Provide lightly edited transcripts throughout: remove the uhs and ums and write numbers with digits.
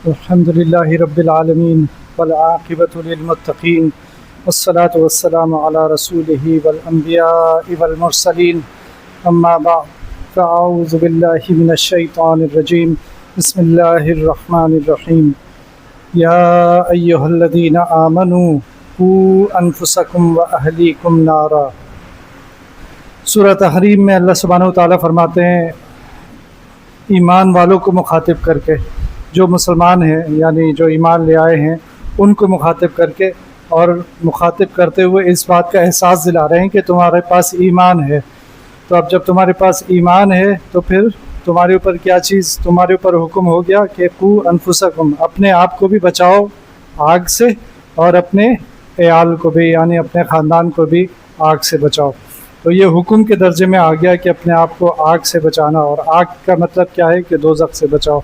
الحمد لله رب العالمين والعاقبة للمتقين والصلاة والسلام على رسوله والأنبياء والمرسلين أما بعد فأعوذ بالله من الشيطان الرجيم بسم الله الرحمن الرحيم يا أيها الذين آمنوا قوا أنفسكم وأهليكم نارا۔ سورہ تحریم میں اللہ سبحانہ وتعالیٰ فرماتے ہیں ایمان والوں کو مخاطب کر کے، جو مسلمان ہیں یعنی جو ایمان لے آئے ہیں ان کو مخاطب کر کے، اور مخاطب کرتے ہوئے اس بات کا احساس دلا رہے ہیں کہ تمہارے پاس ایمان ہے۔ تو اب جب تمہارے پاس ایمان ہے تو پھر تمہارے اوپر کیا چیز، تمہارے اوپر حکم ہو گیا کہ قوا انفسکم، اپنے آپ کو بھی بچاؤ آگ سے اور اپنے عیال کو بھی یعنی اپنے خاندان کو بھی آگ سے بچاؤ۔ تو یہ حکم کے درجے میں آ گیا کہ اپنے آپ کو آگ سے بچانا، اور آگ کا مطلب کیا ہے کہ دوزخ سے بچاؤ۔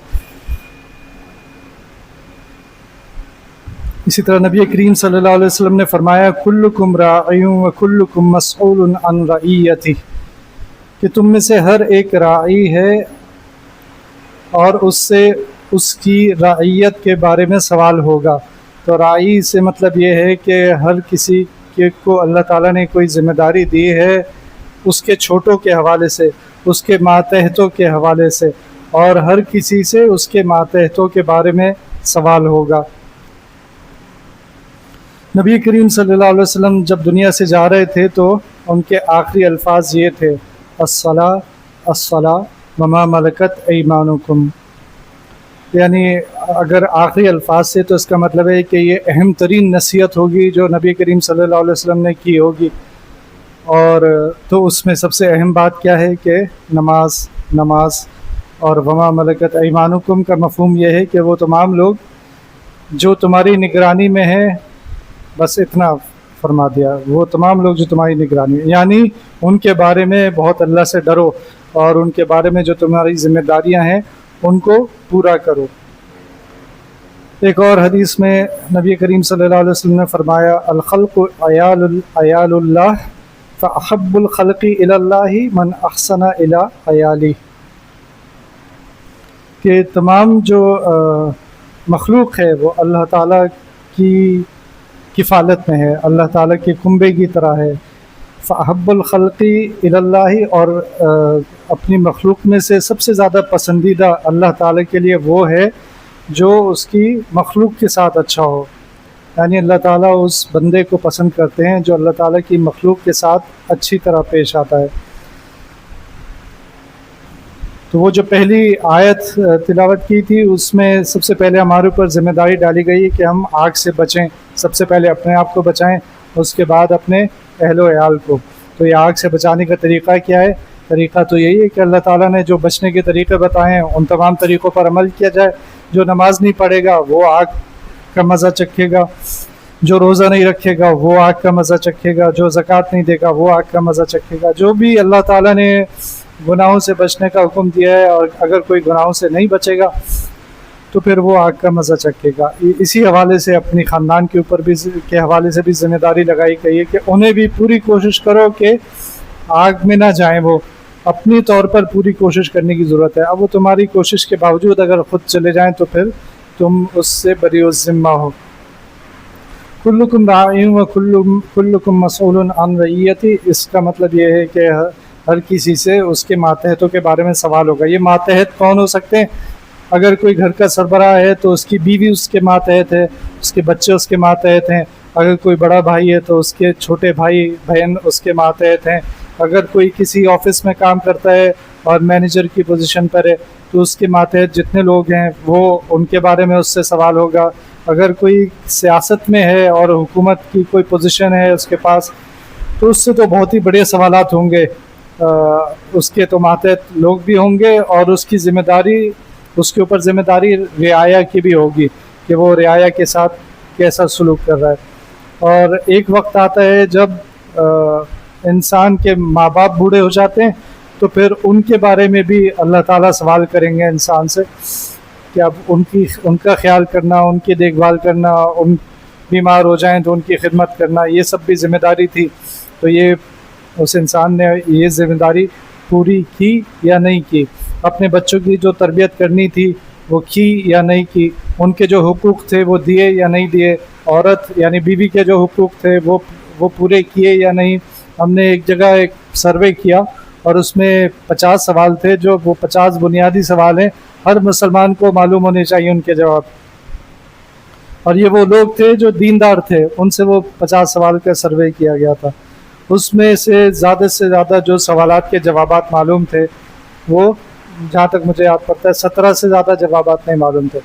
اسی طرح نبی کریم صلی اللہ علیہ وسلم نے فرمایا کلکم راع و کلکم مسئول عن رعیتہ، کہ تم میں سے ہر ایک راعی ہے اور اس سے اس کی رعیت کے بارے میں سوال ہوگا۔ تو راعی سے مطلب یہ ہے کہ ہر کسی کو اللہ تعالیٰ نے کوئی ذمہ داری دی ہے، اس کے چھوٹوں کے حوالے سے، اس کے ماتحتوں کے حوالے سے، اور ہر کسی سے اس کے ماتحتوں کے بارے میں سوال ہوگا۔ نبی کریم صلی اللہ علیہ وسلم جب دنیا سے جا رہے تھے تو ان کے آخری الفاظ یہ تھے الصلاۃ الصلاۃ وما ملکت ایمانکم، یعنی اگر آخری الفاظ سے تو اس کا مطلب ہے کہ یہ اہم ترین نصیحت ہوگی جو نبی کریم صلی اللہ علیہ وسلم نے کی ہوگی، اور تو اس میں سب سے اہم بات کیا ہے کہ نماز اور وما ملکت ایمانکم کا مفہوم یہ ہے کہ وہ تمام لوگ جو تمہاری نگرانی میں ہیں، بس اتنا فرما دیا، وہ تمام لوگ جو تمہاری نگرانی، یعنی ان کے بارے میں بہت اللہ سے ڈرو اور ان کے بارے میں جو تمہاری ذمہ داریاں ہیں ان کو پورا کرو۔ ایک اور حدیث میں نبی کریم صلی اللہ علیہ وسلم نے فرمایا الخلق عیال اللہ فاحب الخلق الی اللہ من احسن الی عیالی، کہ تمام جو مخلوق ہے وہ اللہ تعالیٰ کی کفالت میں ہے، اللہ تعالیٰ کے کنبے کی طرح ہے۔ فاحب الخلق الی اللہ، اور اپنی مخلوق میں سے سب سے زیادہ پسندیدہ اللہ تعالیٰ کے لیے وہ ہے جو اس کی مخلوق کے ساتھ اچھا ہو، یعنی اللہ تعالیٰ اس بندے کو پسند کرتے ہیں جو اللہ تعالیٰ کی مخلوق کے ساتھ اچھی طرح پیش آتا ہے۔ تو وہ جو پہلی آیت تلاوت کی تھی اس میں سب سے پہلے ہمارے اوپر ذمہ داری ڈالی گئی کہ ہم آگ سے بچیں، سب سے پہلے اپنے آپ کو بچائیں، اس کے بعد اپنے اہل و عیال کو۔ تو یہ آگ سے بچانے کا طریقہ کیا ہے؟ طریقہ تو یہی ہے کہ اللہ تعالیٰ نے جو بچنے کے طریقے بتائے ہیں ان تمام طریقوں پر عمل کیا جائے۔ جو نماز نہیں پڑھے گا وہ آگ کا مزہ چکھے گا، جو روزہ نہیں رکھے گا وہ آگ کا مزہ چکھے گا، جو زکوٰۃ نہیں دے گا وہ آگ کا مزہ چکھے گا۔ جو بھی اللہ تعالیٰ نے گناہوں سے بچنے کا حکم دیا ہے، اور اگر کوئی گناہوں سے نہیں بچے گا تو پھر وہ آگ کا مزہ چکھے گا۔ اسی حوالے سے اپنی خاندان کے اوپر بھی کے حوالے سے بھی ذمہ داری لگائی گئی ہے کہ انہیں بھی پوری کوشش کرو کہ آگ میں نہ جائیں، وہ اپنی طور پر پوری کوشش کرنے کی ضرورت ہے۔ اب وہ تمہاری کوشش کے باوجود اگر خود چلے جائیں تو پھر تم اس سے بری الذمہ ہو۔ کلکم راع و کلکم مسئول عن رعیتہ، اس کا مطلب یہ ہے کہ ہر کسی سے اس کے ماتحتوں کے بارے میں سوال ہوگا۔ یہ ماتحت کون ہو سکتے ہیں؟ اگر کوئی گھر کا سربراہ ہے تو اس کی بیوی اس کے ماتحت ہے، اس کے بچے اس کے ماتحت ہیں۔ اگر کوئی بڑا بھائی ہے تو اس کے چھوٹے بھائی بہن اس کے ماتحت ہیں۔ اگر کوئی کسی آفس میں کام کرتا ہے اور مینیجر کی پوزیشن پر ہے تو اس کے ماتحت جتنے لوگ ہیں وہ ان کے بارے میں اس سے سوال ہوگا۔ اگر کوئی سیاست میں ہے اور حکومت کی کوئی پوزیشن ہے اس کے پاس تو اس سے تو بہت ہی بڑے سوالات ہوں گے، اس کے تو ماتحت لوگ بھی ہوں گے، اور اس کی ذمہ داری، اس کے اوپر ذمہ داری رعایا کی بھی ہوگی کہ وہ رعایا کے ساتھ کیسا سلوک کر رہا ہے۔ اور ایک وقت آتا ہے جب انسان کے ماں باپ بوڑھے ہو جاتے ہیں تو پھر ان کے بارے میں بھی اللہ تعالیٰ سوال کریں گے انسان سے کہ اب ان کا خیال کرنا، ان کی دیکھ بھال کرنا، ان بیمار ہو جائیں تو ان کی خدمت کرنا، یہ سب بھی ذمہ داری تھی۔ تو یہ اس انسان نے یہ ذمہ داری پوری کی یا نہیں کی، اپنے بچوں کی جو تربیت کرنی تھی وہ کی یا نہیں کی، ان کے جو حقوق تھے وہ دیے یا نہیں دیے، عورت یعنی بیوی کے جو حقوق تھے وہ پورے کیے یا نہیں۔ ہم نے ایک جگہ ایک سروے کیا اور اس میں 50 سوال تھے، جو وہ 50 بنیادی سوال ہیں، ہر مسلمان کو معلوم ہونے چاہیے ان کے جواب، اور یہ وہ لوگ تھے جو دیندار تھے، ان سے وہ 50 سوال کا سروے کیا گیا تھا۔ اس میں سے زیادہ جو سوالات کے جوابات معلوم تھے وہ جہاں تک مجھے یاد پڑتا ہے 17 سے زیادہ جوابات نہیں معلوم تھے۔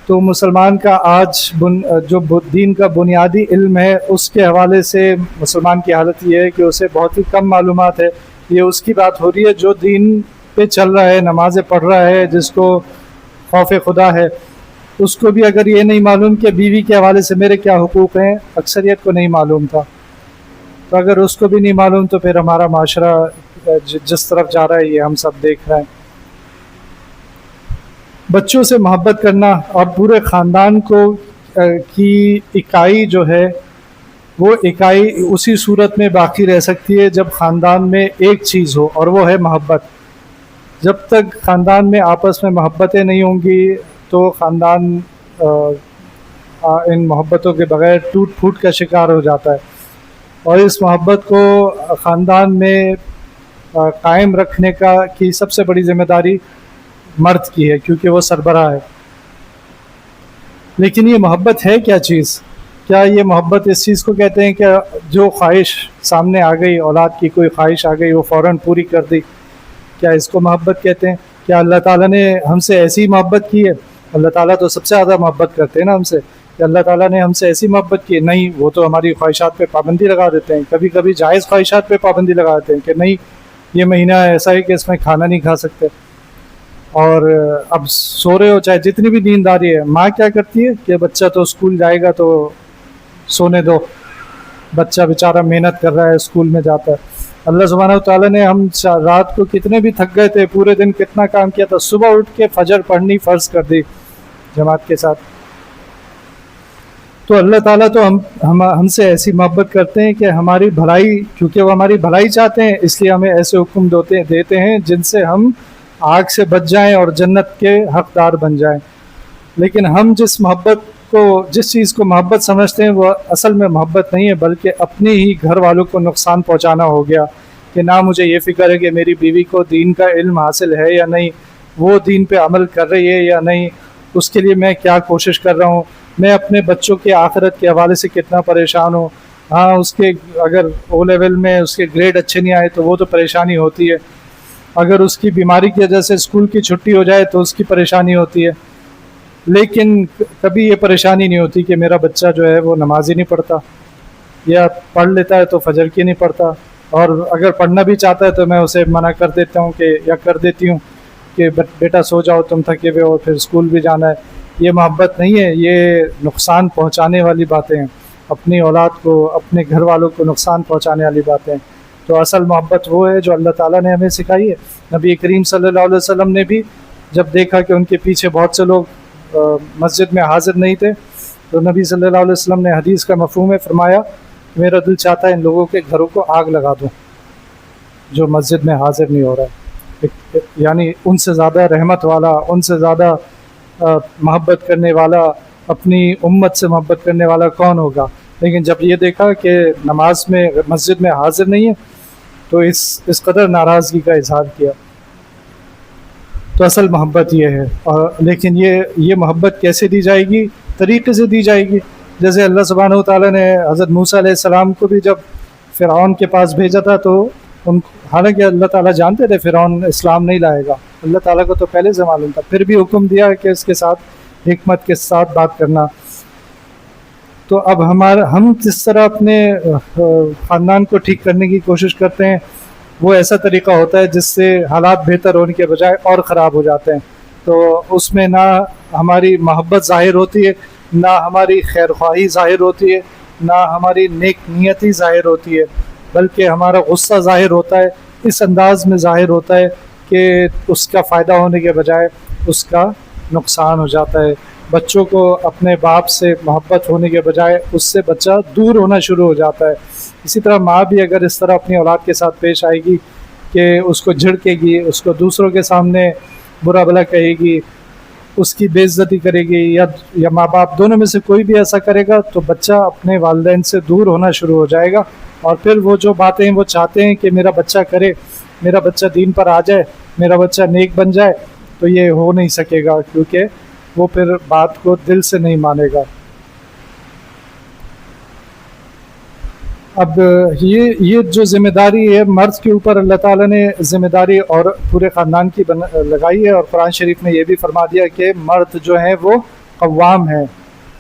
تو مسلمان کا آج جو دین کا بنیادی علم ہے اس کے حوالے سے مسلمان کی حالت یہ ہے کہ اسے بہت ہی کم معلومات ہے۔ یہ اس کی بات ہو رہی ہے جو دین پہ چل رہا ہے، نمازیں پڑھ رہا ہے، جس کو خوف خدا ہے، اس کو بھی اگر یہ نہیں معلوم کہ بیوی کے حوالے سے میرے کیا حقوق ہیں، اکثریت کو نہیں معلوم تھا، تو اگر اس کو بھی نہیں معلوم تو پھر ہمارا معاشرہ جس طرف جا رہا ہے یہ ہم سب دیکھ رہے ہیں۔ بچوں سے محبت کرنا اور پورے خاندان کی اکائی جو ہے وہ اکائی اسی صورت میں باقی رہ سکتی ہے جب خاندان میں ایک چیز ہو، اور وہ ہے محبت۔ جب تک خاندان میں آپس میں محبتیں نہیں ہوں گی تو خاندان ان محبتوں کے بغیر ٹوٹ پھوٹ کا شکار ہو جاتا ہے، اور اس محبت کو خاندان میں قائم رکھنے کی سب سے بڑی ذمہ داری مرد کی ہے، کیونکہ وہ سربراہ ہے۔ لیکن یہ محبت ہے کیا چیز؟ کیا یہ محبت اس چیز کو کہتے ہیں کہ جو خواہش سامنے آ گئی، اولاد کی کوئی خواہش آ گئی، وہ فوراً پوری کر دی، کیا اس کو محبت کہتے ہیں؟ کیا اللہ تعالیٰ نے ہم سے ایسی محبت کی ہے؟ اللہ تعالیٰ تو سب سے زیادہ محبت کرتے ہیں نا ہم سے، کہ اللہ تعالیٰ نے ہم سے ایسی محبت کی ہے؟ نہیں، وہ تو ہماری خواہشات پہ پابندی لگا دیتے ہیں، کبھی کبھی جائز خواہشات پہ پابندی لگا دیتے ہیں کہ نہیں، یہ مہینہ ایسا ہے کہ اس میں کھانا نہیں کھا سکتے، اور اب سو رہے ہو چاہے جتنی بھی نینداری ہے، ماں کیا کرتی ہے کہ بچہ تو اسکول جائے گا تو سونے دو، بچہ بیچارہ محنت کر رہا ہے، اسکول میں جاتا ہے۔ اللہ سبحانہ و تعالیٰ نے ہم رات کو کتنے بھی تھک گئے تھے، پورے دن کتنا کام کیا تھا، صبح اٹھ کے فجر پڑھنی فرض کر دی جماعت کے ساتھ۔ تو اللہ تعالیٰ تو ہم سے ایسی محبت کرتے ہیں کہ ہماری بھلائی، کیونکہ وہ ہماری بھلائی چاہتے ہیں، اس لیے ہمیں ایسے حکم دیتے ہیں جن سے ہم آگ سے بچ جائیں اور جنت کے حقدار بن جائیں۔ لیکن ہم جس چیز کو محبت سمجھتے ہیں وہ اصل میں محبت نہیں ہے، بلکہ اپنے ہی گھر والوں کو نقصان پہنچانا ہو گیا، کہ نہ مجھے یہ فکر ہے کہ میری بیوی کو دین کا علم حاصل ہے یا نہیں، وہ دین پہ عمل کر رہی ہے یا نہیں، اس کے لیے میں کیا کوشش کر رہا ہوں، میں اپنے بچوں کے آخرت کے حوالے سے کتنا پریشان ہوں۔ ہاں، اس کے اگر او لیول میں اس کے گریڈ اچھے نہیں آئے تو وہ تو پریشانی ہوتی ہے، اگر اس کی بیماری کی وجہ سے اسکول کی چھٹی ہو جائے تو اس کی پریشانی ہوتی ہے، لیکن کبھی یہ پریشانی نہیں ہوتی کہ میرا بچہ جو ہے وہ نماز ہی نہیں پڑھتا، یا پڑھ لیتا ہے تو فجر کی نہیں پڑھتا، اور اگر پڑھنا بھی چاہتا ہے تو میں اسے منع کر دیتا ہوں کر دیتی ہوں کہ بیٹا سو جاؤ، تم تھکے ہوئے ہو، پھر اسکول بھی جانا ہے۔ یہ محبت نہیں ہے، یہ نقصان پہنچانے والی باتیں ہیں، اپنی اولاد کو، اپنے گھر والوں کو نقصان پہنچانے والی باتیں ہیں۔ تو اصل محبت وہ ہے جو اللہ تعالیٰ نے ہمیں سکھائی ہے۔ نبی کریم صلی اللہ علیہ وسلم نے بھی جب دیکھا کہ ان کے پیچھے بہت سے لوگ مسجد میں حاضر نہیں تھے تو نبی صلی اللہ علیہ وسلم نے حدیث کا مفہوم ہے فرمایا، میرا دل چاہتا ہے ان لوگوں کے گھروں کو آگ لگا دوں جو مسجد میں حاضر نہیں ہو رہا ہے۔ یعنی ان سے زیادہ رحمت والا، ان سے زیادہ محبت کرنے والا، اپنی امت سے محبت کرنے والا کون ہوگا؟ لیکن جب یہ دیکھا کہ نماز میں مسجد میں حاضر نہیں ہے تو اس قدر ناراضگی کا اظہار کیا۔ تو اصل محبت یہ ہے، لیکن یہ محبت کیسے دی جائے گی؟ طریقے سے دی جائے گی جیسے اللہ سبحانہ و تعالیٰ نے حضرت موسیٰ علیہ السلام کو بھی جب فرعون کے پاس بھیجا تھا تو حالانکہ اللہ تعالیٰ جانتے تھے فرعون اسلام نہیں لائے گا، اللہ تعالیٰ کو تو پہلے سے معلوم تھا، پھر بھی حکم دیا کہ اس کے ساتھ حکمت کے ساتھ بات کرنا۔ تو اب ہم جس طرح اپنے خاندان کو ٹھیک کرنے کی کوشش کرتے ہیں وہ ایسا طریقہ ہوتا ہے جس سے حالات بہتر ہونے کے بجائے اور خراب ہو جاتے ہیں۔ تو اس میں نہ ہماری محبت ظاہر ہوتی ہے، نہ ہماری خیر خواہی ظاہر ہوتی ہے، نہ ہماری نیک نیتی ظاہر ہوتی ہے، بلکہ ہمارا غصہ ظاہر ہوتا ہے، اس انداز میں ظاہر ہوتا ہے کہ اس کا فائدہ ہونے کے بجائے اس کا نقصان ہو جاتا ہے۔ بچوں کو اپنے باپ سے محبت ہونے کے بجائے اس سے بچہ دور ہونا شروع ہو جاتا ہے۔ اسی طرح ماں بھی اگر اس طرح اپنی اولاد کے ساتھ پیش آئے گی کہ اس کو جھڑکے گی، اس کو دوسروں کے سامنے برا بھلا کہے گی، اس کی بے عزتی کرے گی یا ماں باپ دونوں میں سے کوئی بھی ایسا کرے گا تو بچہ اپنے والدین سے دور ہونا شروع ہو جائے گا، اور پھر وہ جو باتیں وہ چاہتے ہیں کہ میرا بچہ کرے، میرا بچہ دین پر آ جائے، میرا بچہ نیک بن جائے، تو یہ ہو نہیں سکے گا، کیونکہ وہ پھر بات کو دل سے نہیں مانے گا۔ اب یہ جو ذمہ داری ہے مرد کے اوپر اللہ تعالیٰ نے ذمہ داری اور پورے خاندان کی لگائی ہے، اور قرآن شریف میں یہ بھی فرما دیا کہ مرد جو ہیں وہ قوام ہیں،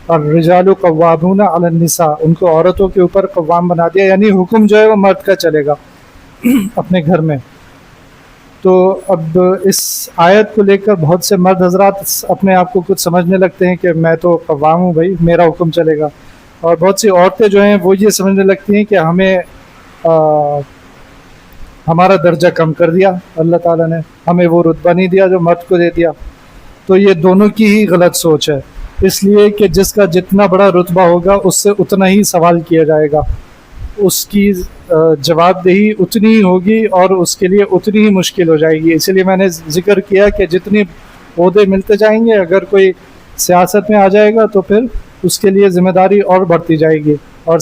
اور رجال قوامون علی النساء، ان کو عورتوں کے اوپر قوام بنا دیا، یعنی حکم جو ہے وہ مرد کا چلے گا اپنے گھر میں۔ تو اب اس آیت کو لے کر بہت سے مرد حضرات اپنے آپ کو کچھ سمجھنے لگتے ہیں کہ میں تو قوام ہوں بھائی، میرا حکم چلے گا، اور بہت سی عورتیں جو ہیں وہ یہ سمجھنے لگتی ہیں کہ ہمیں ہمارا درجہ کم کر دیا اللہ تعالیٰ نے، ہمیں وہ رتبہ نہیں دیا جو مرد کو دے دیا۔ تو یہ دونوں کی ہی غلط سوچ ہے، اس لیے کہ جس کا جتنا بڑا رتبہ ہوگا اس سے اتنا ہی سوال کیا جائے گا، اس کی جواب دہی اتنی ہی ہوگی اور اس کے لیے اتنی ہی مشکل ہو جائے گی۔ اسی لیے میں نے ذکر کیا کہ جتنی عہدے ملتے جائیں گے، اگر کوئی سیاست میں آ جائے گا تو پھر اس کے لیے ذمہ داری اور بڑھتی جائے گی، اور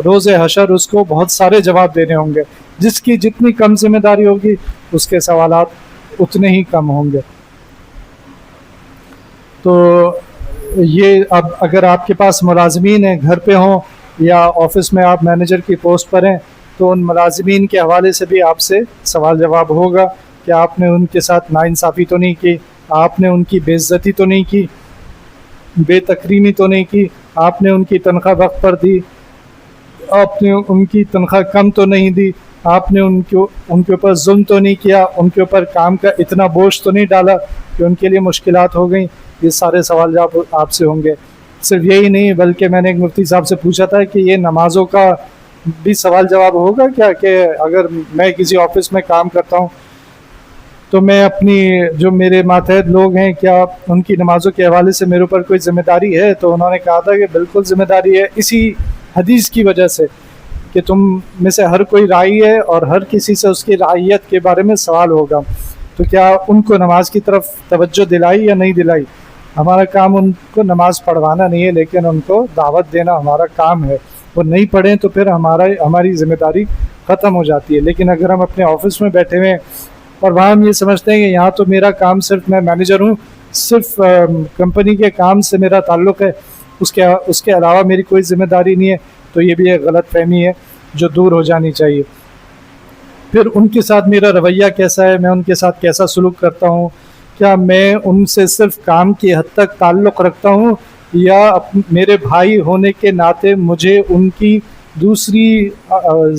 روز حشر اس کو بہت سارے جواب دینے ہوں گے۔ جس کی جتنی کم ذمہ داری ہوگی اس کے سوالات اتنے ہی کم ہوں گے۔ تو یہ اب اگر آپ کے پاس ملازمین ہیں، گھر پہ ہوں یا آفس میں آپ مینیجر کی پوسٹ پر ہیں، تو ان ملازمین کے حوالے سے بھی آپ سے سوال جواب ہوگا کہ آپ نے ان کے ساتھ ناانصافی تو نہیں کی، آپ نے ان کی بے عزتی تو نہیں کی، بے تکریمی تو نہیں کی، آپ نے ان کی تنخواہ وقت پر دی، آپ نے ان کی تنخواہ کم تو نہیں دی، آپ نے ان کے اوپر ظلم تو نہیں کیا، ان کے اوپر کام کا اتنا بوجھ تو نہیں ڈالا کہ ان کے لیے مشکلات ہو گئیں۔ یہ سارے سوال جواب آپ سے ہوں گے۔ صرف یہی نہیں بلکہ میں نے ایک مفتی صاحب سے پوچھا تھا کہ یہ نمازوں کا بھی سوال جواب ہوگا کیا، کہ اگر میں کسی آفس میں کام کرتا ہوں تو میں اپنی جو میرے ماتحت لوگ ہیں، کیا ان کی نمازوں کے حوالے سے میرے اوپر کوئی ذمہ داری ہے؟ تو انہوں نے کہا تھا کہ بالکل ذمہ داری ہے، اسی حدیث کی وجہ سے کہ تم میں سے ہر کوئی راعی ہے اور ہر کسی سے اس کی رعیت کے بارے میں سوال ہوگا، تو کیا ان کو نماز کی طرف توجہ دلائی یا نہیں دلائی؟ ہمارا کام ان کو نماز پڑھوانا نہیں ہے، لیکن ان کو دعوت دینا ہمارا کام ہے۔ وہ نہیں پڑھیں تو پھر ہماری ذمہ داری ختم ہو جاتی ہے۔ لیکن اگر ہم اپنے آفس میں بیٹھے ہوئے ہیں اور وہاں ہم یہ سمجھتے ہیں کہ یہاں تو میرا کام صرف میں مینیجر ہوں، صرف کمپنی کے کام سے میرا تعلق ہے، اس کے علاوہ میری کوئی ذمہ داری نہیں ہے، تو یہ بھی ایک غلط فہمی ہے جو دور ہو جانی چاہیے۔ پھر ان کے ساتھ میرا رویہ کیسا ہے، میں ان کے ساتھ کیسا سلوک کرتا ہوں، کیا میں ان سے صرف کام کی حد تک تعلق رکھتا ہوں یا میرے بھائی ہونے کے ناطے مجھے ان کی دوسری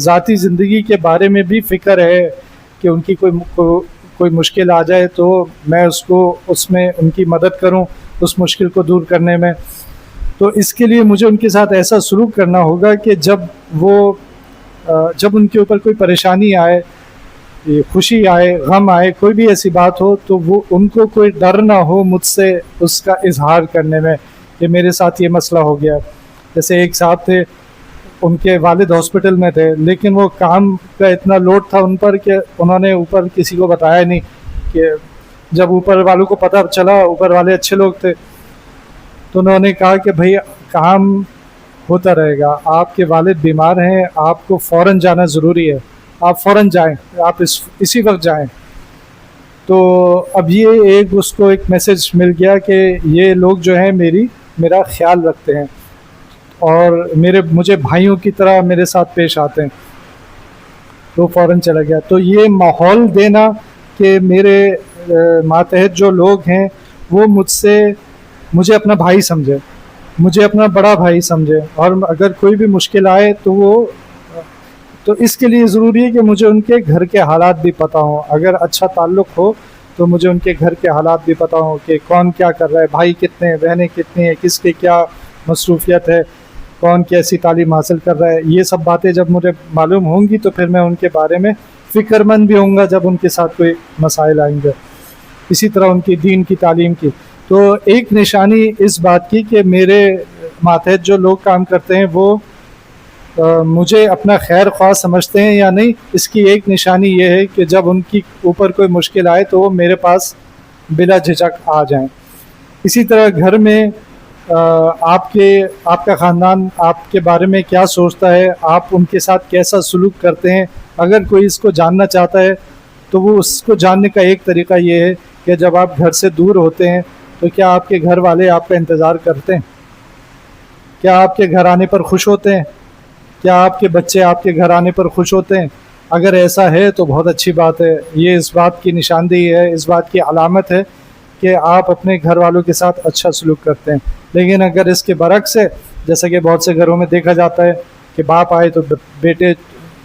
ذاتی زندگی کے بارے میں بھی فکر ہے کہ ان کی کوئی مشکل آ جائے تو میں اس میں ان کی مدد کروں اس مشکل کو دور کرنے میں۔ تو اس کے لیے مجھے ان کے ساتھ ایسا سلوک کرنا ہوگا کہ جب ان کے اوپر کوئی پریشانی آئے، خوشی آئے، غم آئے، کوئی بھی ایسی بات ہو تو وہ ان کو کوئی ڈر نہ ہو مجھ سے اس کا اظہار کرنے میں کہ میرے ساتھ یہ مسئلہ ہو گیا۔ جیسے ایک صاحب تھے، ان کے والد ہاسپٹل میں تھے، لیکن وہ کام کا اتنا لوڈ تھا ان پر کہ انہوں نے اوپر کسی کو بتایا نہیں، کہ جب اوپر والوں کو پتہ چلا، اوپر والے اچھے لوگ تھے، تو انہوں نے کہا کہ بھائی کام ہوتا رہے گا، آپ کے والد بیمار ہیں، آپ کو فوراً جانا ضروری ہے، آپ فوراً جائیں، آپ اسی وقت جائیں۔ تو اب یہ اس کو ایک میسج مل گیا کہ یہ لوگ جو ہیں میرا خیال رکھتے ہیں اور مجھے بھائیوں کی طرح میرے ساتھ پیش آتے ہیں، تو فوراً چلا گیا۔ تو یہ ماحول دینا کہ میرے ماتحت جو لوگ ہیں وہ مجھے اپنا بھائی سمجھے، مجھے اپنا بڑا بھائی سمجھے، اور اگر کوئی بھی مشکل آئے تو اس کے لیے ضروری ہے کہ مجھے ان کے گھر کے حالات بھی پتہ ہوں۔ اگر اچھا تعلق ہو تو مجھے ان کے گھر کے حالات بھی پتہ ہوں کہ کون کیا کر رہا ہے، بھائی کتنے ہیں، بہنیں کتنی ہیں، کس کے کیا مصروفیت ہے، کون کیسی تعلیم حاصل کر رہا ہے۔ یہ سب باتیں جب مجھے معلوم ہوں گی تو پھر میں ان کے بارے میں فکر مند بھی ہوں گا جب ان کے ساتھ کوئی مسائل آئیں گے۔ اسی طرح ان کی دین کی تعلیم کی۔ تو ایک نشانی اس بات کی کہ میرے ماتحت جو لوگ کام کرتے ہیں وہ مجھے اپنا خیر خواہ سمجھتے ہیں یا نہیں، اس کی ایک نشانی یہ ہے کہ جب ان کی اوپر کوئی مشکل آئے تو وہ میرے پاس بلا جھجک آ جائیں۔ اسی طرح گھر میں آپ کا خاندان آپ کے بارے میں کیا سوچتا ہے، آپ ان کے ساتھ کیسا سلوک کرتے ہیں، اگر کوئی اس کو جاننا چاہتا ہے تو وہ اس کو جاننے کا ایک طریقہ یہ ہے کہ جب آپ گھر سے دور ہوتے ہیں تو کیا آپ کے گھر والے آپ کا انتظار کرتے ہیں؟ کیا آپ کے گھر آنے پر خوش ہوتے ہیں؟ کیا آپ کے بچے آپ کے گھر آنے پر خوش ہوتے ہیں؟ اگر ایسا ہے تو بہت اچھی بات ہے، یہ اس بات کی نشاندہی ہے، اس بات کی علامت ہے کہ آپ اپنے گھر والوں کے ساتھ اچھا سلوک کرتے ہیں۔ لیکن اگر اس کے برعکس ہے، جیسا کہ بہت سے گھروں میں دیکھا جاتا ہے کہ باپ آئے تو بیٹے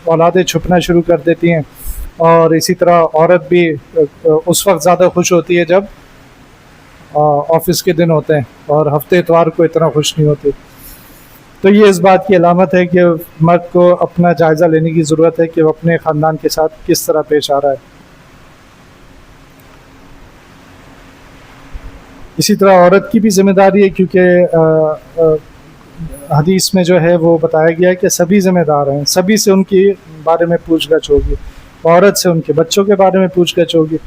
اولادیں چھپنا شروع کر دیتی ہیں، اور اسی طرح عورت بھی اس وقت زیادہ خوش ہوتی ہے جب آفس کے دن ہوتے ہیں، اور ہفتے اتوار کو اتنا خوش نہیں ہوتی۔ تو یہ اس بات کی علامت ہے کہ مرد کو اپنا جائزہ لینے کی ضرورت ہے کہ وہ اپنے خاندان کے ساتھ کس طرح پیش آ رہا ہے۔ اسی طرح عورت کی بھی ذمہ داری ہے، کیونکہ حدیث میں جو ہے وہ بتایا گیا ہے کہ سبھی ذمہ دار ہیں، سبھی سے ان کے بارے میں پوچھ گچھ ہوگی، عورت سے ان کے بچوں کے بارے میں پوچھ گچھ ہوگی۔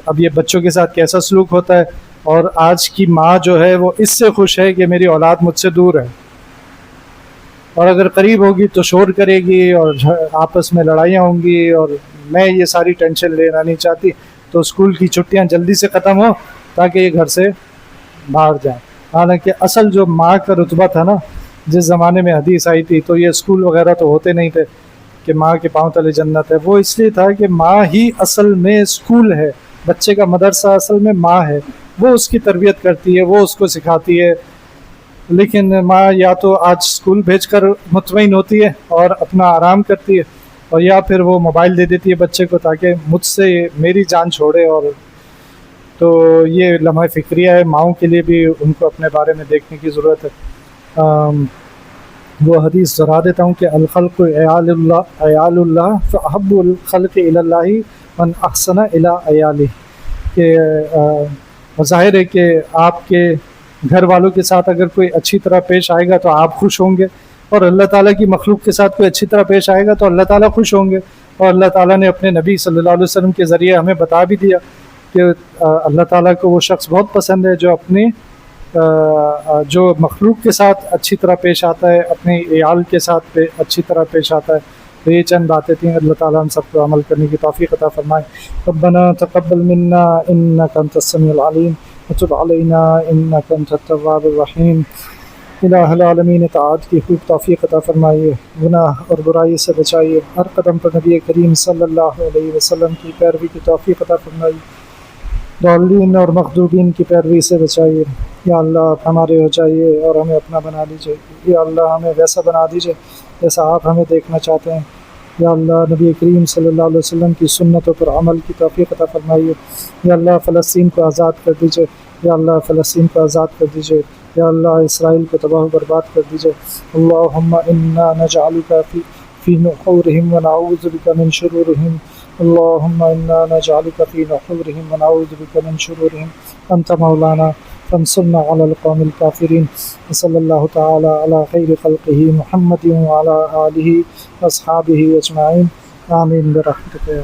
اب یہ بچوں کے ساتھ کیسا سلوک ہوتا ہے، اور آج کی ماں جو ہے وہ اس سے خوش ہے کہ میری اولاد مجھ سے دور ہے، اور اگر قریب ہوگی تو شور کرے گی اور آپس میں لڑائیاں ہوں گی، اور میں یہ ساری ٹینشن لینا نہیں چاہتی، تو اسکول کی چھٹیاں جلدی سے ختم ہو تاکہ یہ گھر سے باہر جائیں۔ حالانکہ اصل جو ماں کا رتبہ تھا نا، جس زمانے میں حدیث آئی تھی تو یہ اسکول وغیرہ تو ہوتے نہیں تھے کہ ماں کے پاؤں تلے جنت ہے، وہ اس لیے تھا کہ ماں ہی اصل میں اسکول ہے، بچے کا مدرسہ اصل میں ماں ہے، وہ اس کی تربیت کرتی ہے، وہ اس کو سکھاتی ہے۔ لیکن ماں یا تو آج اسکول بھیج کر مطمئن ہوتی ہے اور اپنا آرام کرتی ہے، اور یا پھر وہ موبائل دے دیتی ہے بچے کو تاکہ مجھ سے میری جان چھوڑے۔ اور تو یہ لمحہ فکریہ ہے، ماؤں کے لیے بھی ان کو اپنے بارے میں دیکھنے کی ضرورت ہے۔ وہ حدیث دہرا دیتا ہوں کہ الخلق عیال اللہ فاحب الخلق الی اللہ من احسن الی عیالہ، کہ ظاہر ہے کہ آپ کے گھر والوں کے ساتھ اگر کوئی اچھی طرح پیش آئے گا تو آپ خوش ہوں گے، اور اللہ تعالیٰ کی مخلوق کے ساتھ کوئی اچھی طرح پیش آئے گا تو اللہ تعالیٰ خوش ہوں گے۔ اور اللہ تعالیٰ نے اپنے نبی صلی اللہ علیہ وسلم کے ذریعے ہمیں بتا بھی دیا کہ اللہ تعالیٰ کو وہ شخص بہت پسند ہے جو اپنی جو مخلوق کے ساتھ اچھی طرح پیش آتا ہے، اپنے عیال کے ساتھ اچھی طرح پیش آتا ہے۔ تو یہ چند باتیں تھیں، اللہ تعالیٰ ہم سب کو عمل کرنے کی توفیق عطا فرمائے۔ ربنا تقبل منا انک انت السمیع العلیم وتب علینا انک انت التواب الرحیم۔ الہ العالمین اطاعت کی خوب توفیق عطا فرمائیے، گناہ اور برائی سے بچائیے، ہر قدم پر نبی کریم صلی اللہ علیہ وسلم کی پیروی کی توفیق عطا فرمائیے، ضالین اور مغضوبین کی پیروی سے بچائیے۔ یا اللہ آپ ہمارے ہو جائیے اور ہمیں اپنا بنا لیجیے، یا اللہ ہمیں ویسا بنا دیجیے جیسا آپ ہمیں دیکھنا چاہتے ہیں۔ یا اللہ نبی کریم صلی اللہ علیہ وسلم کی سنتوں پر عمل کی توفیق عطا فرمائیے۔ یا اللہ فلسطین کو آزاد کر دیجیے، یا اللہ فلسطین کو آزاد کر دیجیے، یا اللہ اسرائیل کو تباہ و برباد کر دیجیے۔ اللہم انا نجعلک فی نحورہم ونعوذ بک من شرورہم، اللہم انا نجعلک فی نحورہم ونعوذ بک من شرورہم، انت مولانا فانصرنا علی القوم الکافرین۔ صلی اللہ تعالی علی خیر خلقہ محمد وعلی آلہ واصحابہ اجمعین، آمین برحمتک یا